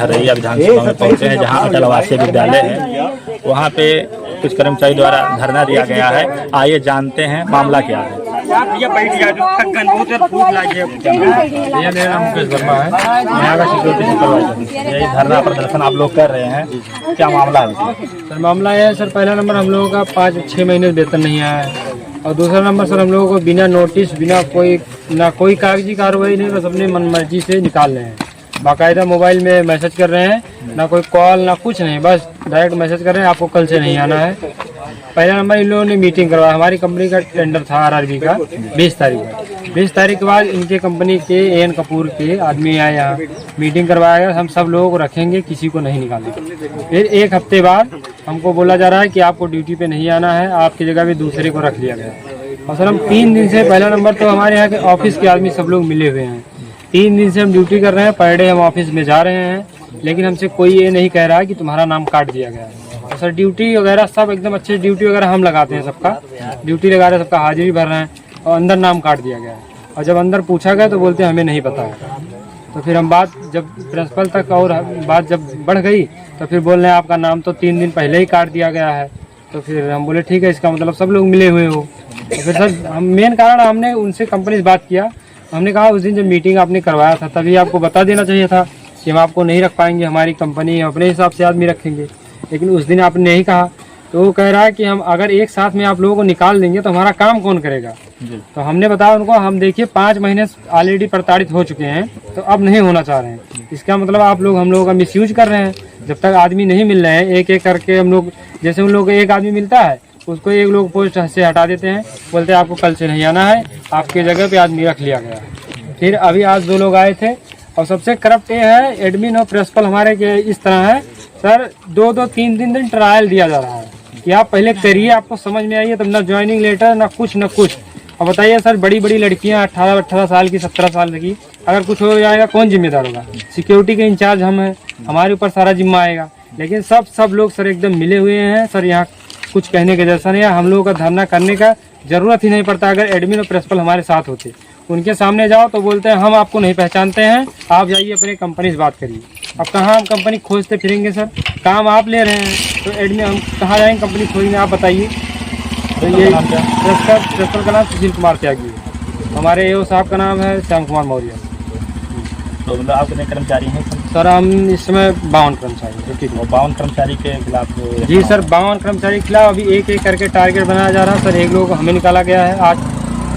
हरैया विधानसभा में पहुंचे हैं, जहां अटल आवासीय विद्यालय है। वहां पे कुछ कर्मचारी द्वारा धरना दिया गया है। आइए जानते हैं मामला क्या है। मेरा नाम मुकेश वर्मा है, यहाँ का सिक्योरिटी सुपरवाइजर। ये धरना प्रदर्शन आप लोग कर रहे हैं, क्या मामला है? सर मामला है सर, पहला नंबर हम लोगों का 5-6 महीने वेतन नहीं आया है, और दूसरा नंबर सर हम लोगों को बिना नोटिस, बिना कोई कागजी कार्रवाई नहीं, बस अपनी मनमर्जी से निकाल रहे हैं। बाकायदा मोबाइल में मैसेज कर रहे हैं, ना कोई कॉल ना कुछ नहीं, बस डायरेक्ट मैसेज कर रहे हैं आपको कल से नहीं आना है। पहला नंबर इन लोगों ने मीटिंग करवाया। हमारी कंपनी का टेंडर था आरआरबी का 20 तारीख का। 20 तारीख के बाद इनके कंपनी के एन कपूर के आदमी आए, यहाँ मीटिंग करवाया गया, हम सब लोगों को रखेंगे, किसी को नहीं निकालेंगे। फिर एक हफ्ते बाद हमको बोला जा रहा है कि आपको ड्यूटी पे नहीं आना है, आपकी जगह भी दूसरे को रख लिया गया। और सर हम 3 दिन से, पहला नंबर तो हमारे यहाँ के ऑफिस के आदमी सब लोग मिले हुए हैं, 3 दिन से हम ड्यूटी कर रहे हैं, पर डे हम ऑफिस में जा रहे हैं, लेकिन हमसे कोई ये नहीं कह रहा है कि तुम्हारा नाम काट दिया गया है। और सर ड्यूटी वगैरह सब एकदम अच्छे, ड्यूटी वगैरह हम लगाते हैं, सबका ड्यूटी लगा रहे हैं, सबका हाजिरी भर रहे हैं, और अंदर नाम काट दिया गया है। और जब अंदर पूछा गया तो बोलते हैं हमें नहीं पता है। तो फिर हम बात जब प्रिंसिपल तक और बात जब बढ़ गई तो फिर बोल रहे हैं आपका नाम तो 3 दिन पहले ही काट दिया गया है। तो फिर हम बोले ठीक है, इसका मतलब सब लोग मिले हुए हो। तो फिर सर हम मेन कारण हमने उनसे कंपनी से बात किया, हमने कहा उस दिन जब मीटिंग आपने करवाया था तभी आपको बता देना चाहिए था कि हम आपको नहीं रख पाएंगे, हमारी कंपनी अपने हिसाब से आदमी रखेंगे, लेकिन उस दिन आपने नहीं कहा। तो वो कह रहा है कि हम अगर एक साथ में आप लोगों को निकाल देंगे तो हमारा काम कौन करेगा। तो हमने बताया उनको, हम देखिए 5 महीने ऑलरेडी प्रताड़ित हो चुके हैं, तो अब नहीं होना चाह रहे हैं। इसका मतलब आप लोग हम लोगों का मिसयूज कर रहे हैं। जब तक आदमी नहीं मिल रहे हैं, एक एक करके हम लोग, जैसे उन लोगों को एक आदमी मिलता है उसको एक लोग पोस्ट से हटा देते हैं, बोलते हैं आपको कल से नहीं आना है, आपके जगह पे आदमी रख लिया गया है। फिर अभी आज 2 लोग आए थे, और सबसे करप्ट ये है, एडमिन और प्रिंसिपल हमारे के इस तरह है सर, 2-2, 3-3 दिन ट्रायल दिया जा रहा है कि आप पहले करिए, आपको समझ में आइए, तब ना ज्वाइनिंग लेटर ना कुछ न कुछ। और बताइए सर, बड़ी बड़ी लड़कियां 18-18 साल की, 17 साल की, अगर कुछ हो जाएगा कौन जिम्मेदार होगा? सिक्योरिटी के इंचार्ज हम हैं, हमारे ऊपर सारा जिम्मा आएगा। लेकिन सब लोग सर एकदम मिले हुए हैं सर, यहाँ कुछ कहने के जैसा नहीं है। हम लोगों का धरना करने का जरूरत ही नहीं पड़ता अगर एडमिन और प्रिंसिपल हमारे साथ होते। उनके सामने जाओ तो बोलते हैं हम आपको नहीं पहचानते हैं, आप जाइए अपने कंपनी से बात करिए। अब कहाँ हम कंपनी खोजते फिरेंगे सर, काम आप ले रहे हैं तो एडमिन हम कहाँ जाएंगे कंपनी खोजने, आप बताइए। तो ये प्रिंसिपल का नाम सुशील कुमार त्यागी है, हमारे एओ साहब का नाम है श्याम कुमार मौर्य। तो मतलब आप कितने कर्मचारी हैं सर? हम इस समय 52 कर्मचारी। 52 कर्मचारी के खिलाफ? जी सर, 52 कर्मचारी के खिलाफ अभी एक एक करके टारगेट बनाया जा रहा है सर। 1 लोग को हमें निकाला गया है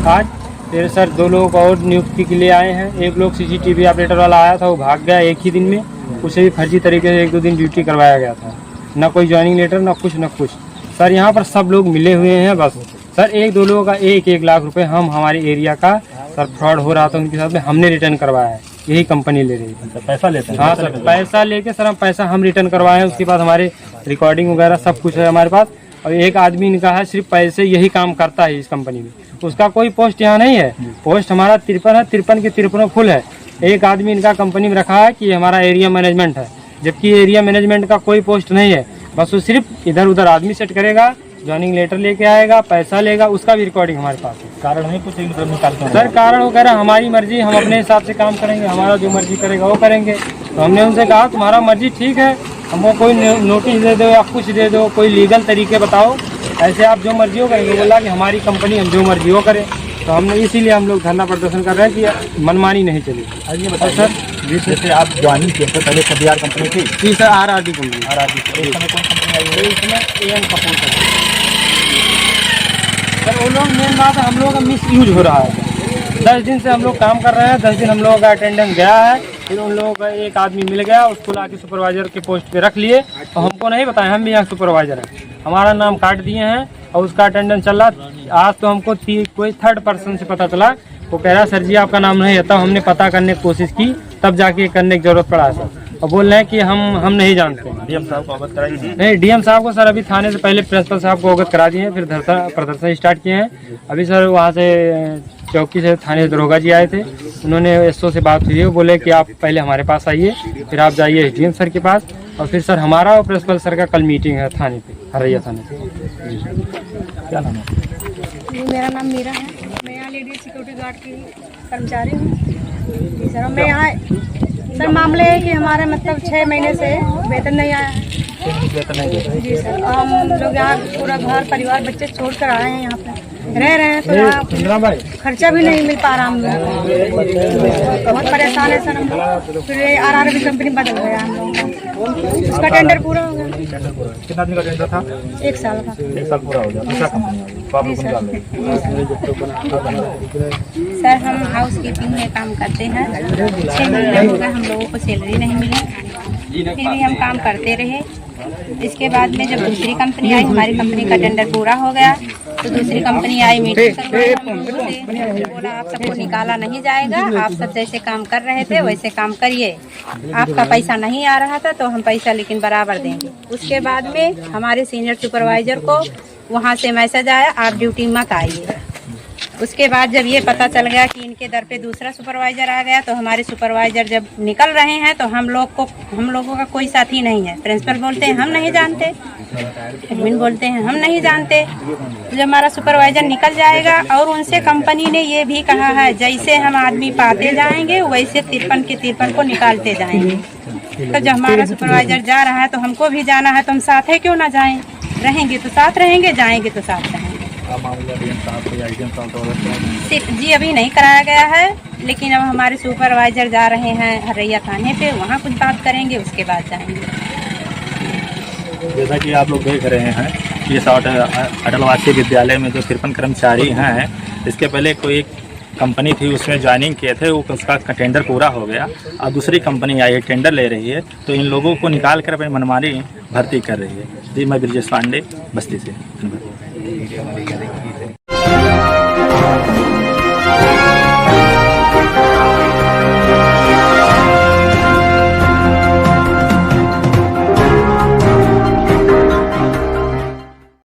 आज। फिर सर 2 लोगों को और नियुक्ति के लिए आए हैं। 1 लोग सीसीटीवी ऑपरेटर वाला आया था, वो भाग गया एक ही दिन में, उसे भी फर्जी तरीके से 1-2 दिन ड्यूटी करवाया गया था, ना कोई ज्वाइनिंग लेटर ना कुछ सर। यहाँ पर सब लोग मिले हुए हैं बस सर। 1-2 लोगों का 1-1 लाख रुपए हम हमारे एरिया का सर फ्रॉड हो रहा था उनके साथ में, हमने रिटर्न करवाया है, यही कंपनी ले रही है। पैसा लेते हैं? हाँ सर, पैसा लेके सर हम रिटर्न करवाए हैं। उसके बाद हमारे रिकॉर्डिंग वगैरह सब कुछ है हमारे पास। और एक आदमी ने कहा है सिर्फ पैसे यही काम करता है इस कंपनी में, उसका कोई पोस्ट यहाँ नहीं है। पोस्ट हमारा 53 है, 53 के 53 फुल है। एक आदमी इनका कंपनी में रखा है कि हमारा एरिया मैनेजमेंट है, जबकि एरिया मैनेजमेंट का कोई पोस्ट नहीं है। बस वो सिर्फ इधर उधर आदमी सेट करेगा, ज्वाइनिंग लेटर लेके आएगा, पैसा लेगा, उसका भी रिकॉर्डिंग हमारे पास है। कारण नहीं कुछ निकालते हैं सर? कारण वो कह रहा है हमारी मर्जी, हम अपने हिसाब से काम करेंगे, हमारा जो मर्जी करेगा वो करेंगे। तो हमने उनसे कहा तुम्हारा मर्जी ठीक है, हमको कोई नोटिस दे दो या कुछ दे दो, कोई लीगल तरीके बताओ, ऐसे आप जो मर्जी हो करेंगे। बोला कि हमारी कंपनी, हम जो मर्जी हो करें। तो हमने इसीलिए हम लोग धरना प्रदर्शन कर रहे हैं कि मनमानी नहीं चलेगी। ये बताइए सर, जैसे आप ज्वाइनिंग किए थे पहले KBR कंपनी थी? जी सर, आरआरबी कंपनी। आरआरबी इस समय कौन कंपनी आई है? इस समय एन कपूर सर। वो लोग, मेन बात है हम लोगों का मिस यूज हो रहा है। 10 दिन से हम लोग काम कर रहे हैं, 10 दिन हम लोगों का अटेंडेंस गया है, फिर उन लोगों का एक आदमी मिल गया, उसको लाके सुपरवाइजर के पोस्ट पे रख लिए, तो हमको नहीं बताया, हम भी यहाँ सुपरवाइजर हैं, हमारा नाम काट दिए हैं और उसका अटेंडेंस चल रहा। आज तो हमको कोई 3rd पर्सन से पता चला, वो कह रहा सर जी आपका नाम नहीं है। तब हमने पता करने की कोशिश की, तब जाके करने की जरूरत पड़ा सर। और बोल रहे हैं कि हम नहीं जानते। डीएम साहब को अवगत कराइए? नहीं, डीएम साहब को सर अभी थाने से पहले प्रिंसिपल साहब को अवगत करा दिए हैं, फिर प्रदर्शन स्टार्ट किए हैं। अभी सर वहाँ से चौकी से थाने से दरोगा जी आए थे, उन्होंने एसओ से बात हुई है, बोले कि आप पहले हमारे पास आइए, फिर आप जाइए डीएम सर के पास, और फिर सर हमारा और प्रिंसिपल सर का कल मीटिंग है थाने पे, हरैया थाने पे। क्या नाम है? मेरा नाम मीरा है, मैं यहाँ लेडी सिक्योरिटी गार्ड की कर्मचारी हूँ। सर मैं यहाँ सर मामले है कि हमारे मतलब 6 महीने से वेतन नहीं आया है। वेतन नहीं दे रहे। जी सर, हम लोग यहाँ पूरा घर परिवार बच्चे छोड़ कर आए हैं, यहाँ पे रह रहे हैं, तो यहाँ खर्चा भी नहीं मिल पा रहा हम लोग, बहुत परेशान है सर हम लोग। फिर RRB कंपनी बदल गया हम लोग, उसका टेंडर पूरा हो गया। कितना दिन का टेंडर था? 1 साल का। 1 साल पूरा हो गया। दूसरा कंपनी आ गई, तो आप लोग को निकाल रहे सर हम हाउस कीपिंग में काम करते हैं, 6 महीने हो गए हम लोगों को सैलरी नहीं मिली, फिर भी हम काम करते रहे। इसके बाद में जब दूसरी कंपनी आई, हमारी कंपनी का टेंडर पूरा हो गया, तो दूसरी कंपनी आई, मीटिंग करवाई हम लोगों से, बोला आप सबको निकाला नहीं जाएगा, आप सब जैसे काम कर रहे थे वैसे काम करिए, आपका पैसा नहीं आ रहा था तो हम पैसा लेकिन बराबर देंगे। उसके बाद में हमारे सीनियर सुपरवाइजर को वहाँ से मैसेज आया, आप ड्यूटी मत आइए। उसके बाद जब ये पता चल गया कि इनके दर पे दूसरा सुपरवाइजर आ गया, तो हमारे सुपरवाइजर जब निकल रहे हैं तो हम लोगों का कोई साथी नहीं है। प्रिंसिपल बोलते हैं हम नहीं जानते, एडमिन बोलते हैं हम नहीं जानते। जब हमारा सुपरवाइजर निकल जाएगा, और उनसे कंपनी ने ये भी कहा है जैसे हम आदमी पाते जाएंगे वैसे 53 के 53 को निकालते जाएंगे। तो जब हमारा सुपरवाइजर जा रहा है तो हमको भी जाना है, तो हम साथ है क्यों ना जाएं? रहेंगे तो साथ रहेंगे, जाएंगे तो साथ रहेंगे। जी अभी नहीं कराया गया है, लेकिन अब हमारे सुपरवाइजर जा रहे हैं हरैया थाने पे, वहाँ कुछ बात करेंगे, उसके बाद जाएंगे। जैसा कि आप लोग देख रहे हैं, ये अटल आवासीय विद्यालय में जो 53 कर्मचारी हैं, इसके पहले कोई कंपनी थी, उसमें ज्वाइनिंग किए थे, वो उसका टैंडर पूरा हो गया। अब दूसरी कंपनी आई है, टेंडर ले रही है, तो इन लोगों को निकाल कर अपनी मनमानी भर्ती कर रही है। जी मैं ब्रिजेश पांडे, बस्ती से।